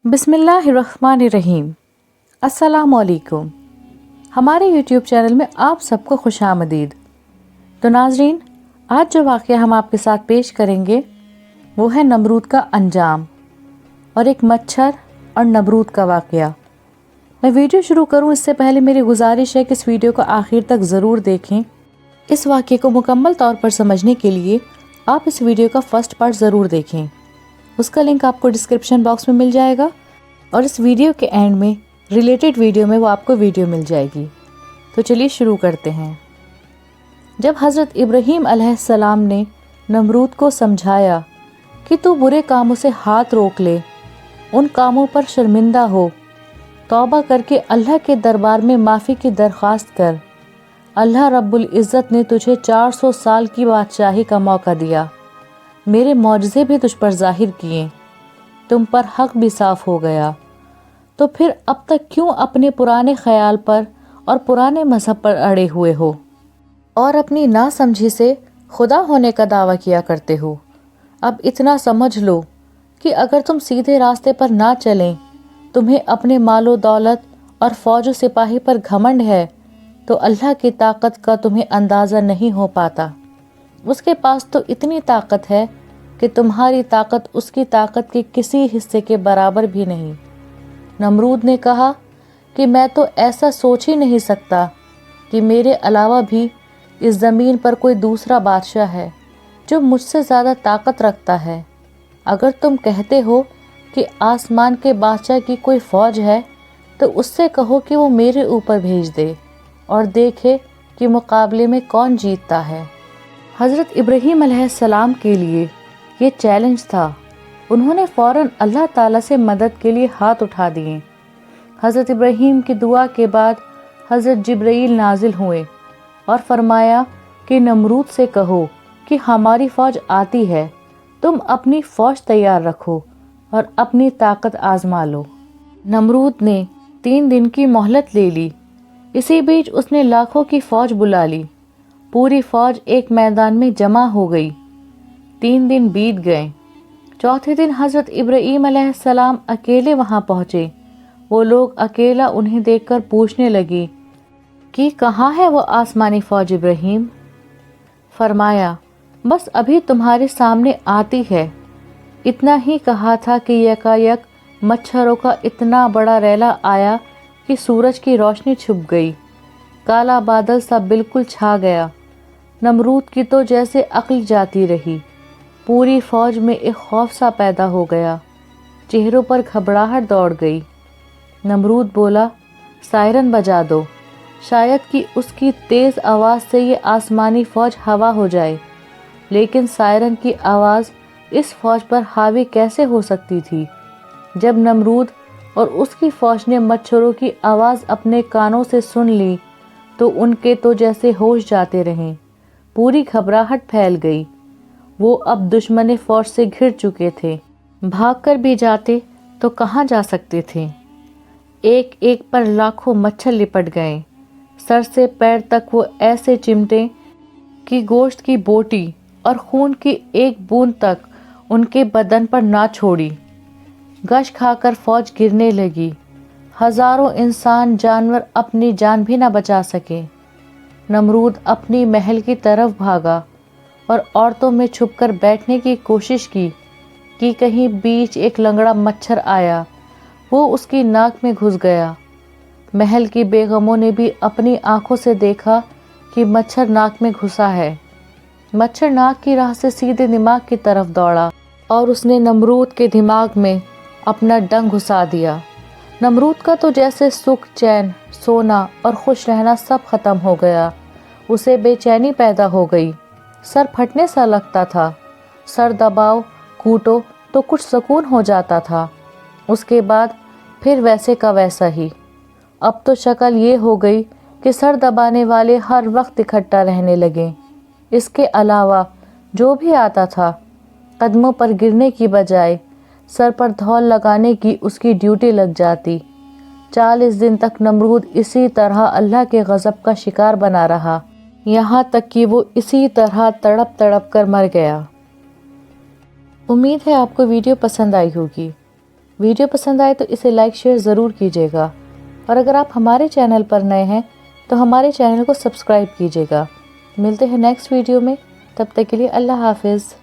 बिस्मिल्लाहिर्रहमानिर्रहीम। अस्सलामुअलैकुम। हमारे यूट्यूब चैनल में आप सबको खुशामदीद। तो नाजरीन, आज जो वाक़या हम आपके साथ पेश करेंगे वो है नमरूद का अंजाम और एक मच्छर और नमरूद का वाक़या। मैं वीडियो शुरू करूं इससे पहले मेरी गुजारिश है कि इस वीडियो को आखिर तक ज़रूर देखें। इस वाक़ये को मुकम्मल तौर पर समझने के लिए आप इस वीडियो का फर्स्ट पार्ट ज़रूर देखें। उसका लिंक आपको डिस्क्रिप्शन बॉक्स में मिल जाएगा और इस वीडियो के एंड में रिलेटेड वीडियो में वो आपको वीडियो मिल जाएगी। तो चलिए शुरू करते हैं। जब हज़रत इब्राहीम अलैहिस्सलाम ने नमरूद को समझाया कि तू बुरे कामों से हाथ रोक ले, उन कामों पर शर्मिंदा हो, तौबा करके अल्लाह के दरबार में माफ़ी की दरख्वास्त कर, अल्लाह रब्बुल इज़्ज़त ने तुझे 400 साल की बादशाही का मौका दिया, मेरे मौजज़े भी तुझ पर ज़ाहिर किए, तुम पर हक भी साफ हो गया, तो फिर अब तक क्यों अपने पुराने ख्याल पर और पुराने मज़हब पर अड़े हुए हो और अपनी नासमझी से खुदा होने का दावा किया करते हो। अब इतना समझ लो कि अगर तुम सीधे रास्ते पर ना चलें, तुम्हें अपने मालो दौलत और फौज सिपाही पर घमंड है, तो अल्लाह की ताकत का तुम्हें अंदाज़ा नहीं हो पाता। उसके पास तो इतनी ताकत है कि तुम्हारी ताकत उसकी ताकत के किसी हिस्से के बराबर भी नहीं। नमरूद ने कहा कि मैं तो ऐसा सोच ही नहीं सकता कि मेरे अलावा भी इस ज़मीन पर कोई दूसरा बादशाह है जो मुझसे ज़्यादा ताकत रखता है। अगर तुम कहते हो कि आसमान के बादशाह की कोई फ़ौज है, तो उससे कहो कि वो मेरे ऊपर भेज दे और देखे कि मुकाबले में कौन जीतता है। हज़रत इब्राहीम अलैहिस्सलाम के लिए ये चैलेंज था। उन्होंने फ़ौरन अल्लाह ताला से मदद के लिए हाथ उठा दिए। हज़रत इब्राहीम की दुआ के बाद हज़रत जिब्रील नाजिल हुए और फरमाया कि नमरूद से कहो कि हमारी फ़ौज आती है, तुम अपनी फ़ौज तैयार रखो और अपनी ताकत आजमा लो। नमरूद ने 3 दिन की मोहलत ले ली। इसी बीच उसने लाखों की फ़ौज बुला ली। पूरी फ़ौज एक मैदान में जमा हो गई। 3 दिन बीत गए। चौथे दिन हज़रत इब्राहीम अलैहिस्सलाम अकेले वहां पहुंचे। वो लोग अकेला उन्हें देखकर पूछने लगी कि कहाँ है वो आसमानी फ़ौज इब्राहीम? फरमाया, बस अभी तुम्हारे सामने आती है। इतना ही कहा था कि यकायक मच्छरों का इतना बड़ा रैला आया कि सूरज की रोशनी छुप गई। काला बादल सा बिल्कुल छा गया। नमरूद की तो जैसे अक्ल जाती रही। पूरी फ़ौज में एक खौफ सा पैदा हो गया। चेहरों पर घबराहट दौड़ गई। नमरूद बोला, सायरन बजा दो, शायद कि उसकी तेज़ आवाज़ से ये आसमानी फ़ौज हवा हो जाए। लेकिन सायरन की आवाज़ इस फ़ौज पर हावी कैसे हो सकती थी? जब नमरूद और उसकी फ़ौज ने मच्छरों की आवाज़ अपने कानों से सुन ली, तो उनके तो जैसे होश जाते रहें। पूरी घबराहट फैल गई। वो अब दुश्मन फ़ौज से घिर चुके थे। भागकर भी जाते तो कहाँ जा सकते थे। एक एक पर लाखों मच्छर लिपट गए। सर से पैर तक वो ऐसे चिमटे कि गोश्त की बोटी और खून की एक बूंद तक उनके बदन पर ना छोड़ी। गश खाकर फ़ौज गिरने लगी। हज़ारों इंसान जानवर अपनी जान भी ना बचा सके। नमरूद अपनी महल की तरफ भागा और औरतों में छुपकर बैठने की कोशिश की कि कहीं बीच एक लंगड़ा मच्छर आया, वो उसकी नाक में घुस गया। महल की बेगमों ने भी अपनी आंखों से देखा कि मच्छर नाक में घुसा है। मच्छर नाक की राह से सीधे दिमाग की तरफ दौड़ा और उसने नमरूद के दिमाग में अपना डंक घुसा दिया। नमरूद का तो जैसे सुख, चैन, सोना और खुश रहना सब खत्म हो गया। उसे बेचैनी पैदा हो गई। सर फटने सा लगता था। सर दबाओ, कूटो तो कुछ सुकून हो जाता था। उसके बाद फिर वैसे का वैसा ही। अब तो शक्ल ये हो गई कि सर दबाने वाले हर वक्त इकट्ठा रहने लगे। इसके अलावा जो भी आता था, कदमों पर गिरने की बजाय सर पर धौल लगाने की उसकी ड्यूटी लग जाती। 40 दिन तक नमरूद इसी तरह अल्लाह के गज़ब का शिकार बना रहा, यहाँ तक कि वो इसी तरह तड़प तड़प कर मर गया। उम्मीद है आपको वीडियो पसंद आई होगी। ویڈیو پسند آئے تو اسے لائک شیئر ضرور کیجیے گا، اور اگر آپ ہمارے چینل پر نئے ہیں تو ہمارے چینل کو سبسکرائب کیجیے گا۔ ملتے ہیں نیکسٹ ویڈیو میں، تب تک کے لیے اللہ حافظ۔